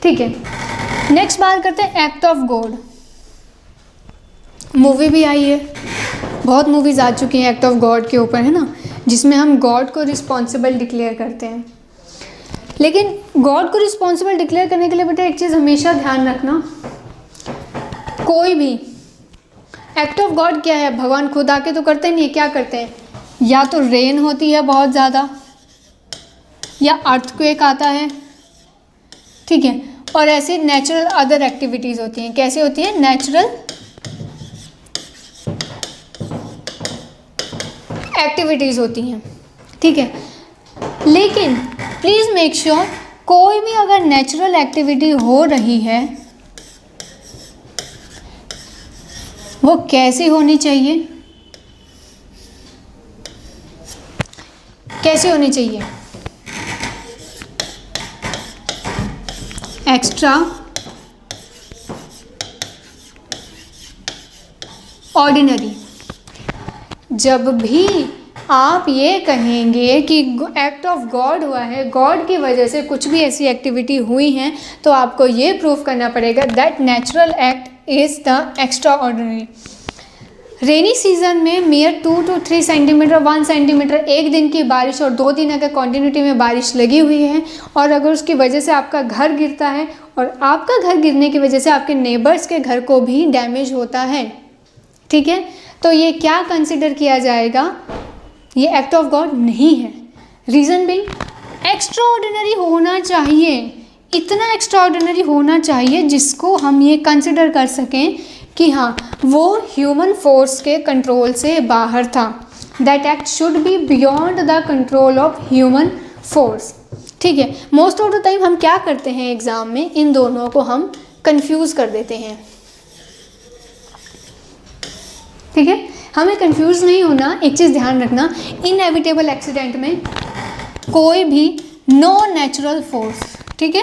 ठीक है, नेक्स्ट बात करते हैं एक्ट ऑफ गॉड। मूवी भी आई है, बहुत मूवीज़ आ चुकी हैं एक्ट ऑफ गॉड के ऊपर, है ना, जिसमें हम गॉड को रिस्पॉन्सिबल डिक्लेयर करते हैं। लेकिन गॉड को रिस्पॉन्सिबल डिक्लेयर करने के लिए बेटा एक चीज़ हमेशा ध्यान रखना, कोई भी एक्ट ऑफ गॉड क्या है, भगवान खुद आके तो करते नहीं है, क्या करते हैं, या तो रेन होती है बहुत ज़्यादा, या अर्थक्वेक आता है, ठीक है, और ऐसे नेचुरल अदर एक्टिविटीज़ होती हैं। कैसे होती हैं, नेचुरल एक्टिविटीज़ होती हैं, ठीक है। लेकिन प्लीज़ मेक श्योर कोई भी अगर नेचुरल एक्टिविटी हो रही है वो कैसी होनी चाहिए, कैसी होनी चाहिए, एक्स्ट्रा ऑर्डिनरी। जब भी आप ये कहेंगे कि एक्ट ऑफ गॉड हुआ है, गॉड की वजह से कुछ भी ऐसी एक्टिविटी हुई हैं, तो आपको ये प्रूफ करना पड़ेगा that natural act is the extra ordinary. Rainy season में मेयर 2 to 3 सेंटीमीटर 1 सेंटीमीटर एक दिन की बारिश और 2 दिन अगर कॉन्टिन्यूटी में बारिश लगी हुई है, और अगर उसकी वजह से आपका घर गिरता है और आपका घर गिरने की वजह से आपके नेबर्स के घर को भी डैमेज होता है, ठीक है, तो ये क्या कंसिडर किया जाएगा, ये एक्ट ऑफ गॉड नहीं है। रीज़न बीइंग एक्स्ट्रा ऑर्डिनरी होना चाहिए, इतना एक्स्ट्रा ऑर्डिनरी होना चाहिए जिसको हम ये कंसिडर कर सकें कि हाँ वो ह्यूमन फोर्स के कंट्रोल से बाहर था। That act should be beyond the control of human force, ठीक है। मोस्ट ऑफ द टाइम हम क्या करते हैं एग्ज़ाम में, इन दोनों को हम कंफ्यूज कर देते हैं, ठीक है। हमें कंफ्यूज नहीं होना, एक चीज़ ध्यान रखना, इनएविटेबल एक्सीडेंट में कोई भी नो नेचुरल फोर्स, ठीक है,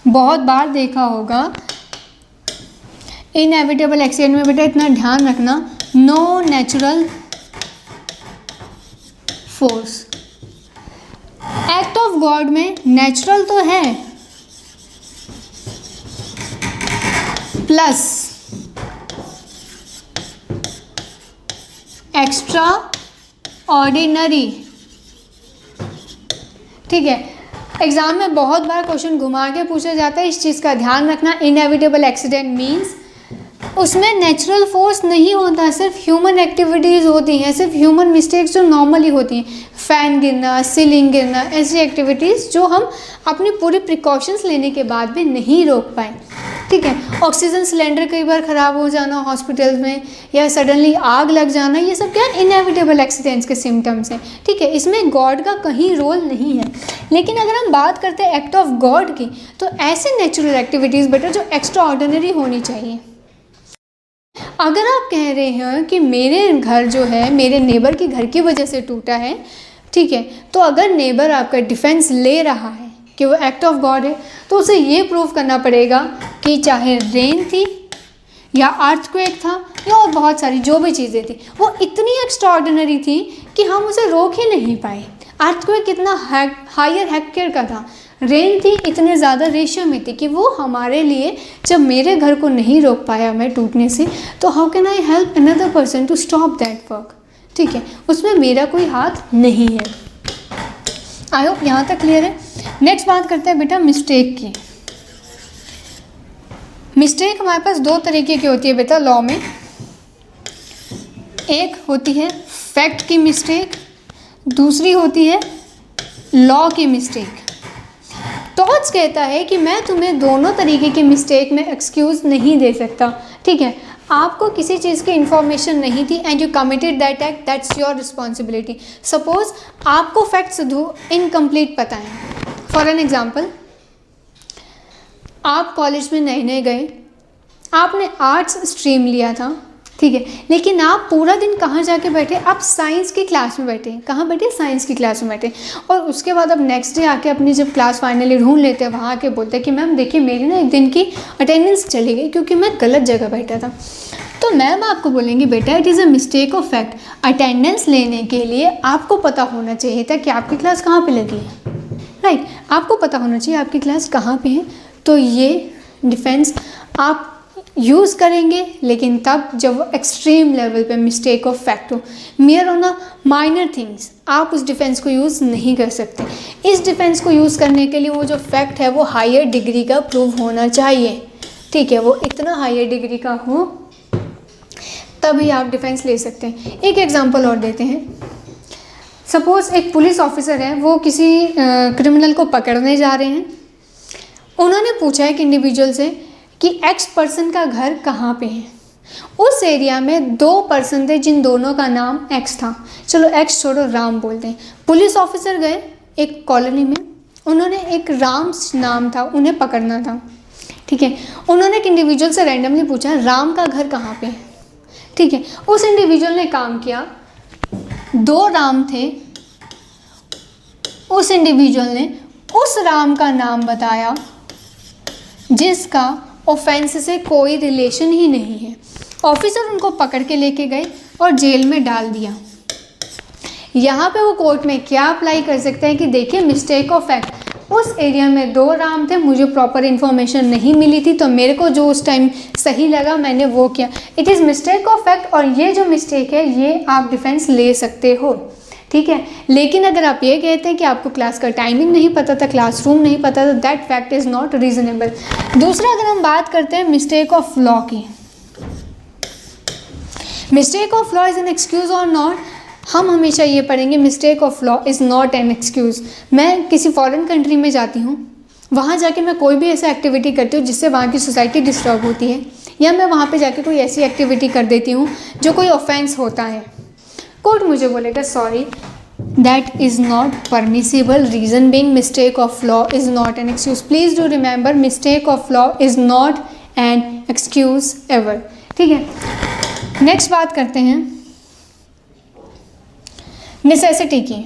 बहुत बार देखा होगा इनएविटेबल एक्सीडेंट में बेटा इतना ध्यान रखना, no natural force. Act of God में नेचुरल तो है प्लस एक्स्ट्रा ऑर्डिनरी, ठीक है। एग्ज़ाम में बहुत बार क्वेश्चन घुमा के पूछा जाता है, इस चीज़ का ध्यान रखना, इनएविटेबल एक्सीडेंट मीन्स उसमें नेचुरल फोर्स नहीं होता, सिर्फ ह्यूमन एक्टिविटीज़ होती हैं, सिर्फ ह्यूमन मिस्टेक्स जो नॉर्मली होती हैं, फ़ैन गिरना, सीलिंग गिरना, ऐसी एक्टिविटीज़ जो हम अपनी पूरी प्रिकॉशंस लेने के बाद भी नहीं रोक पाए, ठीक है। ऑक्सीजन सिलेंडर कई बार ख़राब हो जाना हॉस्पिटल्स में, या सडनली आग लग जाना, ये सब क्या इनएविटेबल एक्सीडेंट्स के सिम्टम्स हैं, ठीक है। इसमें गॉड का कहीं रोल नहीं है। लेकिन अगर हम बात करते हैं एक्ट ऑफ गॉड की, तो ऐसे नेचुरल एक्टिविटीज़ बेटा जो एक्स्ट्रा ऑर्डिनरी होनी चाहिए। अगर आप कह रहे हैं कि मेरे घर जो है मेरे नेबर के घर की वजह से टूटा है, ठीक है, तो अगर नेबर आपका डिफेंस ले रहा है कि वो एक्ट ऑफ गॉड है, तो उसे ये प्रूव करना पड़ेगा कि चाहे रेन थी या अर्थक्वेक था या और बहुत सारी जो भी चीज़ें थी, वो इतनी एक्स्ट्रा ऑर्डिनरी थी कि हम उसे रोक ही नहीं पाए। अर्थक्वेक कितना हायर हेक्टेयर का था, रेन थी इतने ज़्यादा रेशियो में थी कि वो हमारे लिए, जब मेरे घर को नहीं रोक पाया मैं टूटने से, तो how can I help another person to stop that work, ठीक है, उसमें मेरा कोई हाथ नहीं है। आई होप यहाँ तक क्लियर है। नेक्स्ट बात करते हैं बेटा मिस्टेक की। मिस्टेक हमारे पास दो तरीके की होती है बेटा लॉ में, एक होती है फैक्ट की मिस्टेक, दूसरी होती है लॉ की मिस्टेक। टॉर्च कहता है कि मैं तुम्हें दोनों तरीके की मिस्टेक में एक्सक्यूज़ नहीं दे सकता, ठीक है। आपको किसी चीज़ की इन्फॉर्मेशन नहीं थी and you committed that act, that's your responsibility. Suppose आपको फैक्ट्स इनकम्प्लीट पता है। फॉर एन एग्जाम्पल, आप कॉलेज में नए नए गए, आपने आर्ट्स स्ट्रीम लिया था, ठीक है, लेकिन आप पूरा दिन कहाँ जाके बैठे, आप साइंस की क्लास में बैठे। कहाँ बैठे, साइंस की क्लास में बैठे। और उसके बाद अब नेक्स्ट डे आके अपनी जब क्लास फाइनली ढूंढ लेते हैं, वहाँ आके बोलते हैं कि मैम देखिए मेरी ना एक दिन की अटेंडेंस चली गई क्योंकि मैं गलत जगह बैठा था। तो मैम आपको बोलेंगी बेटा it is a mistake of fact. Attendance लेने के लिए आपको पता होना चाहिए था कि आपकी क्लास कहाँ पर लगी है, राइट। आपको पता होना चाहिए आपकी क्लास कहाँ पे है। तो ये डिफेंस आप यूज़ करेंगे, लेकिन तब जब वो एक्सट्रीम लेवल पे मिस्टेक ऑफ फैक्ट हो, मियर ऑन अ माइनर थिंग्स, आप उस डिफेंस को यूज़ नहीं कर सकते। इस डिफेंस को यूज़ करने के लिए वो जो फैक्ट है वो हायर डिग्री का प्रूव होना चाहिए, ठीक है, वो इतना हायर डिग्री का हो तभी आप डिफेंस ले सकते हैं। एक एग्जांपल और देते हैं। सपोज़ एक पुलिस ऑफिसर है, वो किसी क्रिमिनल को पकड़ने जा रहे हैं। उन्होंने पूछा एक इंडिविजुअल से कि एक्स पर्सन का घर कहाँ पे है। उस एरिया में 2 पर्सन थे जिन दोनों का नाम एक्स था। चलो एक्स छोड़ो, राम बोलते हैं। पुलिस ऑफिसर गए एक कॉलोनी में, उन्होंने एक राम नाम था, उन्हें पकड़ना था, ठीक है। उन्होंने एक इंडिविजुअल से रैंडमली पूछा राम का घर कहाँ पे है, ठीक है। उस इंडिविजुअल ने काम किया, 2 राम थे, उस इंडिविजुअल ने उस राम का नाम बताया जिसका ऑफेंस से कोई रिलेशन ही नहीं है। ऑफिसर उनको पकड़ के लेके गए और जेल में डाल दिया। यहाँ पे वो कोर्ट में क्या अप्लाई कर सकते हैं कि देखिए मिस्टेक ऑफ फैक्ट, उस एरिया में 2 राम थे, मुझे प्रॉपर इन्फॉर्मेशन नहीं मिली थी, तो मेरे को जो उस टाइम सही लगा मैंने वो किया। It is mistake of fact, और ये जो मिस्टेक है ये आप डिफेंस ले सकते हो, ठीक है। लेकिन अगर आप ये कहते हैं कि आपको क्लास का टाइमिंग नहीं पता था, क्लासरूम नहीं पता था, that fact is not reasonable. दूसरा, अगर हम बात करते हैं मिस्टेक ऑफ लॉ की, mistake of law is an excuse और नॉट, हम हमेशा ये पढ़ेंगे mistake of law is not an excuse. मैं किसी फॉरेन कंट्री में जाती हूँ, वहाँ जाके मैं कोई भी ऐसा एक्टिविटी करती हूँ जिससे वहाँ की सोसाइटी डिस्टर्ब होती है, या मैं वहाँ पे जाके कोई ऐसी एक्टिविटी कर देती हूँ जो कोई ऑफेंस होता है, कोर्ट मुझे बोलेगा sorry that is not permissible, reason being mistake of law is not an excuse. Please do remember mistake of law is not an excuse ever, ठीक है। नेक्स्ट बात करते हैं नेसेसिटी की।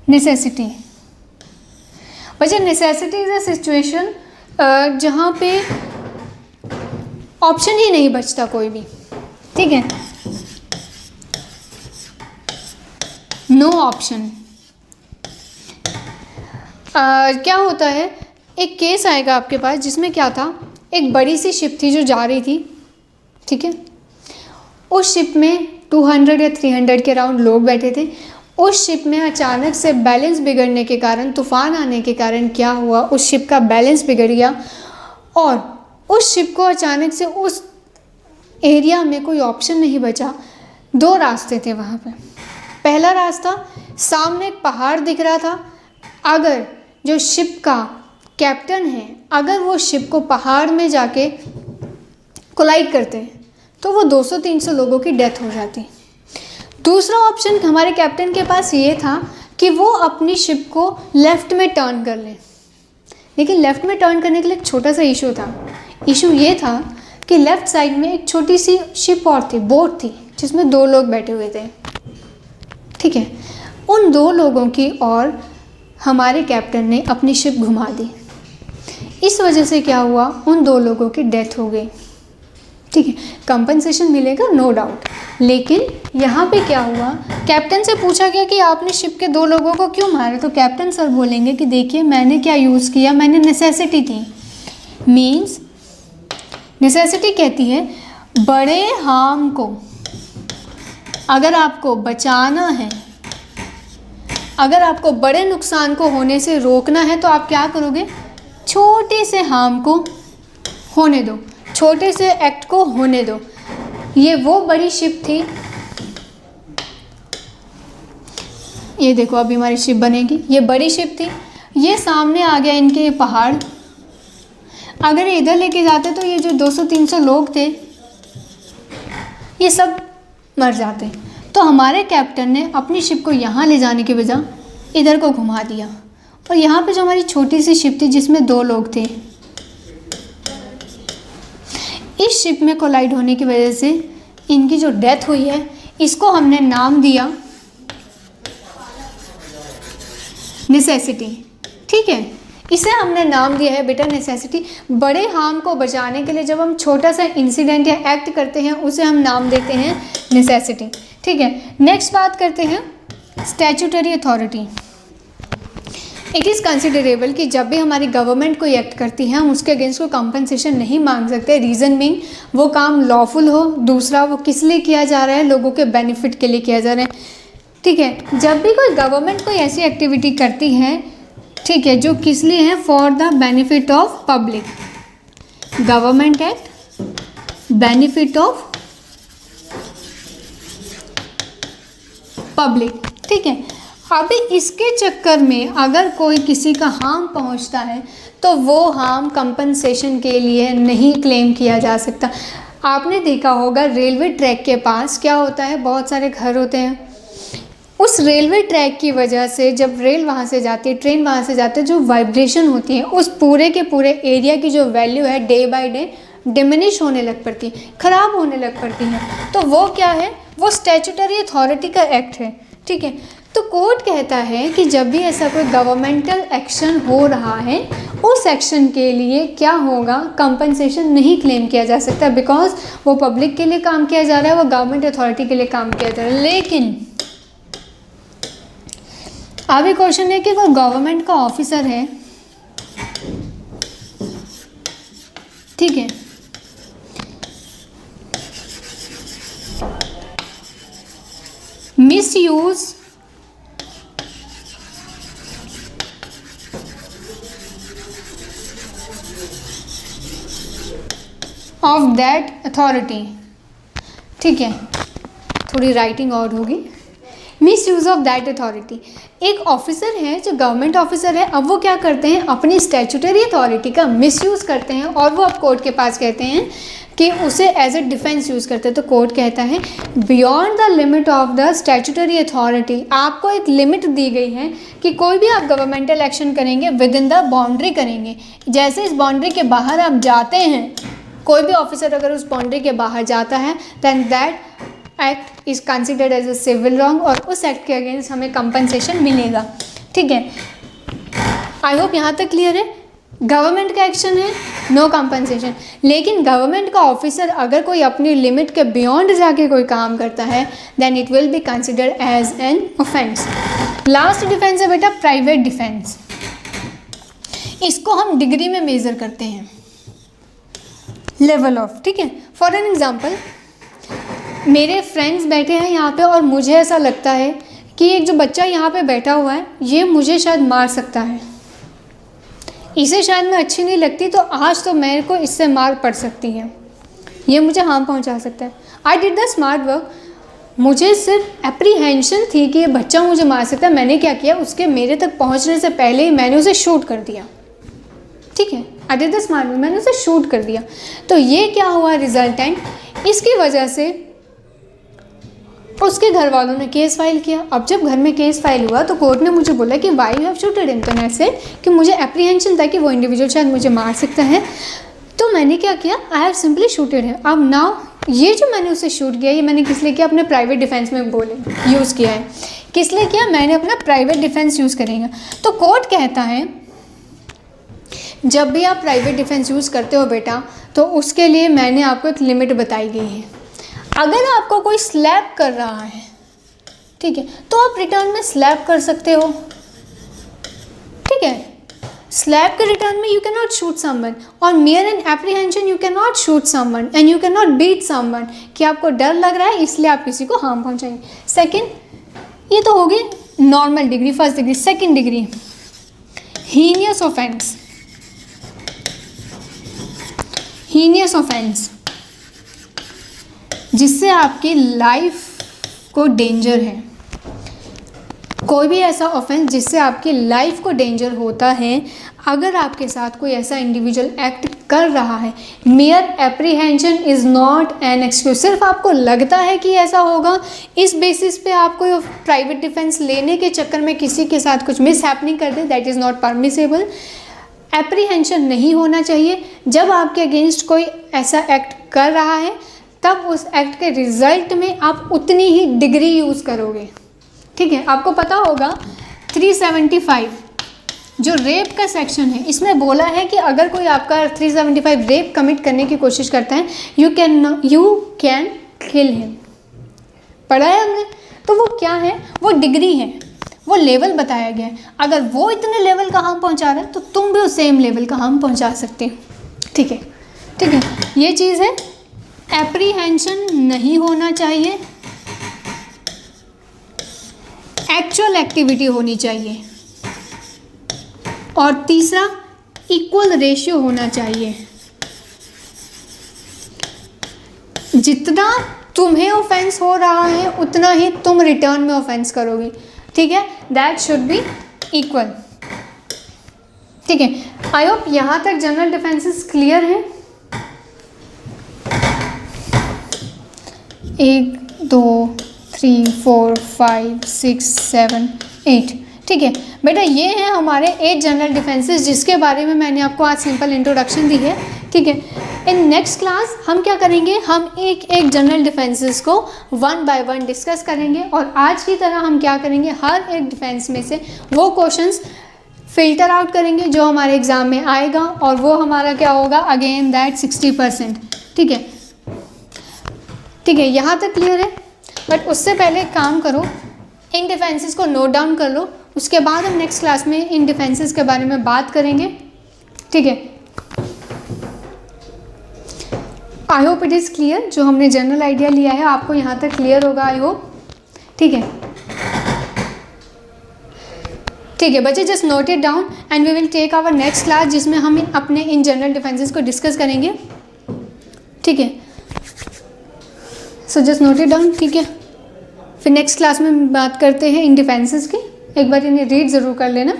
नेसेसिटी, वजह नेसेसिटी इज़ अ सिचुएशन जहाँ पे option ही नहीं बचता कोई भी, ठीक है, नो ऑप्शन। क्या होता है, एक केस आएगा आपके पास जिसमें क्या था, एक बड़ी सी शिप थी जो जा रही थी, ठीक है। उस शिप में 200 या 300 के अराउंड लोग बैठे थे। उस शिप में अचानक से बैलेंस बिगड़ने के कारण, तूफान आने के कारण क्या हुआ, उस शिप का बैलेंस बिगड़ गया और उस शिप को अचानक से उस एरिया में कोई ऑप्शन नहीं बचा। 2 रास्ते थे वहाँ पे। पहला रास्ता, सामने एक पहाड़ दिख रहा था, अगर जो शिप का कैप्टन है अगर वो शिप को पहाड़ में जाके कोलाइड करते तो वो 200-300 लोगों की डेथ हो जाती। दूसरा ऑप्शन हमारे कैप्टन के पास ये था कि वो अपनी शिप को लेफ़्ट में टर्न कर लें, लेकिन लेफ़्ट में टर्न करने के लिए एक छोटा सा इशू था। इशू ये था कि लेफ़्ट साइड में एक छोटी सी शिप और थी, बोट थी, जिसमें 2 लोग बैठे हुए थे, ठीक है। उन 2 लोगों की और हमारे कैप्टन ने अपनी शिप घुमा दी। इस वजह से क्या हुआ, उन 2 लोगों की डेथ हो गई, ठीक है। कंपनसेशन मिलेगा नो डाउट, लेकिन यहाँ पे क्या हुआ, कैप्टन से पूछा गया कि आपने शिप के 2 लोगों को क्यों मारा, तो कैप्टन सर बोलेंगे कि देखिए मैंने क्या यूज़ किया, मैंने नेसेसिटी थी। मीन्स नेसेसिटी कहती है बड़े हार्म को अगर आपको बचाना है, अगर आपको बड़े नुकसान को होने से रोकना है तो आप क्या करोगे, छोटे से हार्म को होने दो, छोटे से एक्ट को होने दो। ये वो बड़ी शिप थी, ये देखो अभी हमारी शिप बनेगी, ये बड़ी शिप थी, ये सामने आ गया इनके पहाड़, अगर इधर लेके जाते तो ये जो 200-300 लोग थे ये सब मर जाते। तो हमारे कैप्टन ने अपनी शिप को यहाँ ले जाने के बजाय इधर को घुमा दिया, और यहाँ पे जो हमारी छोटी सी शिप थी जिसमें 2 लोग थे, इस शिप में कोलाइड होने की वजह से इनकी जो डेथ हुई है, इसको हमने नाम दिया नेसेसिटी, ठीक है। इसे हमने नाम दिया है बेटा नेसेसिटी। बड़े हार्म को बचाने के लिए जब हम छोटा सा इंसिडेंट या एक्ट करते हैं उसे हम नाम देते हैं नेसेसिटी, ठीक है। नेक्स्ट बात करते हैं statutory authority. It is considerable कि जब भी हमारी गवर्नमेंट कोई एक्ट करती है हम उसके अगेंस्ट कोई कंपनसेशन नहीं मांग सकते, रीज़न बीइंग वो काम लॉफुल हो, दूसरा वो किस लिए किया जा रहा है, लोगों के बेनिफिट के लिए किया जा रहा है। ठीक है, जब भी कोई गवर्नमेंट कोई ऐसी एक्टिविटी करती है, ठीक है, जो किस लिए है, for the benefit of public, government act benefit of public. ठीक है, अभी इसके चक्कर में अगर कोई किसी का हार्म पहुंचता है तो वो हार्म कंपनसेशन के लिए नहीं क्लेम किया जा सकता। आपने देखा होगा रेलवे ट्रैक के पास क्या होता है, बहुत सारे घर होते हैं। उस रेलवे ट्रैक की वजह से जब रेल वहाँ से जाती है, ट्रेन वहाँ से जाती है, जो वाइब्रेशन होती है उस पूरे के पूरे एरिया की जो वैल्यू है डे बाय डे डिमिनिश होने लग पड़ती है, ख़राब होने लग पड़ती है। तो वो क्या है, वो स्टैट्यूटरी अथॉरिटी का एक्ट है। ठीक है, तो कोर्ट कहता है कि जब भी ऐसा कोई गवर्नमेंटल एक्शन हो रहा है उस एक्शन के लिए क्या होगा, कंपनसेशन नहीं क्लेम किया जा सकता, बिकॉज वो पब्लिक के लिए काम किया जा रहा है, वो गवर्नमेंट अथॉरिटी के लिए काम किया जा रहा है। लेकिन अभी क्वेश्चन है कि कोई गवर्नमेंट का ऑफिसर है, ठीक है, मिसयूज ऑफ दैट अथॉरिटी। ठीक है, थोड़ी राइटिंग और होगी, miss use of that authority. एक ऑफिसर है जो गवर्नमेंट ऑफिसर है, अब वो क्या करते हैं, अपनी स्टैट्यूटरी अथॉरिटी का मिसयूज़ करते हैं और वो अब कोर्ट के पास कहते हैं कि उसे एज ए डिफेंस यूज़ करते हैं। तो कोर्ट कहता है beyond the limit of the statutory authority, आपको एक लिमिट दी गई है कि कोई भी आप गवर्नमेंटल एक्शन करेंगे विद इन द बाउंड्री करेंगे। जैसे इस बाउंड्री के बाहर आप जाते हैं, कोई भी ऑफिसर अगर उस बाउंड्री के बाहर जाता है then that act is considered as a civil wrong और उस एक्ट के अगेंस्ट हमें कंपनसेशन मिलेगा। ठीक है, आई होप यहाँ तक क्लियर है। गवर्नमेंट का एक्शन है, नो कंपनसेशन। लेकिन गवर्नमेंट का ऑफिसर अगर कोई अपनी लिमिट के बियॉन्ड जाके कोई काम करता है then it will be considered as an offence. Last defence है बेटा प्राइवेट डिफेंस। इसको हम डिग्री में मेज़र करते हैं, लेवल ऑफ। ठीक है, फॉर एन एग्जाम्पल, मेरे फ्रेंड्स बैठे हैं यहाँ पे और मुझे ऐसा लगता है कि एक जो बच्चा यहाँ पे बैठा हुआ है ये मुझे शायद मार सकता है, इसे शायद मैं अच्छी नहीं लगती, तो आज तो मेरे को इससे मार पड़ सकती है, ये मुझे हार्म पहुँचा सकता है। I did the smart work, मुझे सिर्फ एप्रीहेंशन थी कि ये बच्चा मुझे मार सकता है। मैंने क्या किया, उसके मेरे तक पहुँचने से पहले ही मैंने उसे शूट कर दिया। ठीक है, I did the smart work, मैंने उसे शूट कर दिया। तो ये क्या हुआ रिजल्टेंट, इसकी वजह से उसके घर वालों ने केस फाइल किया। अब जब घर में केस फाइल हुआ तो कोर्ट ने मुझे बोला कि why you have shooted him. तो मैं से कि मुझे एप्रीहेंशन था कि वो इंडिविजुअल शायद मुझे मार सकता है, तो मैंने क्या किया, I have simply shooted him. अब नाउ ये जो मैंने उसे शूट किया ये मैंने किस लिए किया, अपने प्राइवेट डिफेंस में बोले यूज़ किया है। किस लिए किया, मैंने अपना प्राइवेट डिफेंस यूज़ करेंगे। तो कोर्ट कहता है जब भी आप प्राइवेट डिफेंस यूज़ करते हो बेटा तो उसके लिए मैंने आपको एक लिमिट बताई गई है। अगर आपको कोई स्लैप कर रहा है, ठीक है, तो आप रिटर्न में स्लैप कर सकते हो। ठीक है, स्लैप के रिटर्न में you can not shoot someone, और mere an apprehension you can not shoot someone and you can not beat someone, कि आपको डर लग रहा है इसलिए आप किसी को हार्म पहुंचाएंगे। सेकंड, ये तो हो गई normal degree, first degree. Second degree heinous offence. Heinous offence जिससे आपकी लाइफ को डेंजर है, कोई भी ऐसा ऑफेंस जिससे आपकी लाइफ को डेंजर होता है, अगर आपके साथ कोई ऐसा इंडिविजुअल एक्ट कर रहा है, मियर apprehension is not an excuse. सिर्फ आपको लगता है कि ऐसा होगा, इस बेसिस पे आपको प्राइवेट डिफेंस लेने के चक्कर में किसी के साथ कुछ मिस हैपनिंग कर दे, that is not permissible. Apprehension नहीं होना चाहिए। जब आपके अगेंस्ट कोई ऐसा एक्ट कर रहा है तब उस एक्ट के रिजल्ट में आप उतनी ही डिग्री यूज़ करोगे। ठीक है, आपको पता होगा 375 जो रेप का सेक्शन है, इसमें बोला है कि अगर कोई आपका 375 रेप कमिट करने की कोशिश करता है यू कैन किल हिम। पढ़ा है हमने। तो वो क्या है, वो डिग्री है, वो लेवल बताया गया है। अगर वो इतने लेवल का हार्म पहुंचा रहे हैं तो तुम भी उस सेम लेवल का हार्म पहुंचा सकते हो। ठीक है, ठीक है, ये चीज़ है। एप्रीहेंशन नहीं होना चाहिए, एक्चुअल एक्टिविटी होनी चाहिए, और तीसरा इक्वल रेशियो होना चाहिए। जितना तुम्हें ऑफेंस हो रहा है उतना ही तुम रिटर्न में ऑफेंस करोगे। ठीक है, दैट शुड बी इक्वल। ठीक है, आई होप यहाँ तक जनरल डिफेंसेस क्लियर है। 1 2 3 4 5 6 7 8। ठीक है बेटा, ये हैं हमारे 8 जनरल डिफेंसेस जिसके बारे में मैंने आपको आज सिंपल इंट्रोडक्शन दी है। ठीक है, इन नेक्स्ट क्लास हम क्या करेंगे, हम एक एक जनरल डिफेंसेस को 1 बाय 1 डिस्कस करेंगे, और आज की तरह हम क्या करेंगे, हर एक डिफेंस में से वो क्वेश्चंस फिल्टर आउट करेंगे जो हमारे एग्ज़ाम में आएगा, और वो हमारा क्या होगा, अगेन दैट 60%। ठीक है, ठीक है, यहाँ तक क्लियर है। बट उससे पहले एक काम करो, इन डिफेंसेस को नोट डाउन कर लो, उसके बाद हम नेक्स्ट क्लास में इन डिफेंसेस के बारे में बात करेंगे। ठीक है, I hope it is clear. जो हमने जनरल आइडिया लिया है आपको यहाँ तक क्लियर होगा, आई होप। ठीक है, ठीक है बच्चे, just note it down and we will take our next class जिसमें हम अपने इन जनरल डिफेंसेस को डिस्कस करेंगे। ठीक है, so just note it down. ठीक है, फिर नेक्स्ट क्लास में बात करते हैं इन डिफेंसेस की। एक बार इन्हें रीड ज़रूर कर लेना।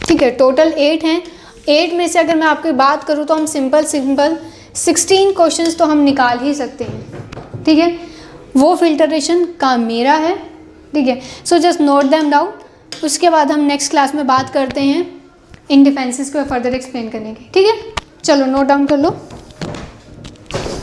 ठीक है, टोटल 8 हैं। 8 में से अगर मैं आपकी बात करूँ तो हम सिंपल 16 क्वेश्चंस तो हम निकाल ही सकते हैं। ठीक है, वो फिल्टरेशन काम मेरा है। ठीक है, so just note them down. उसके बाद हम नेक्स्ट क्लास में बात करते हैं इन डिफेंसेस को फर्दर एक्सप्लेन करने की। ठीक है, चलो नोट डाउन कर लो।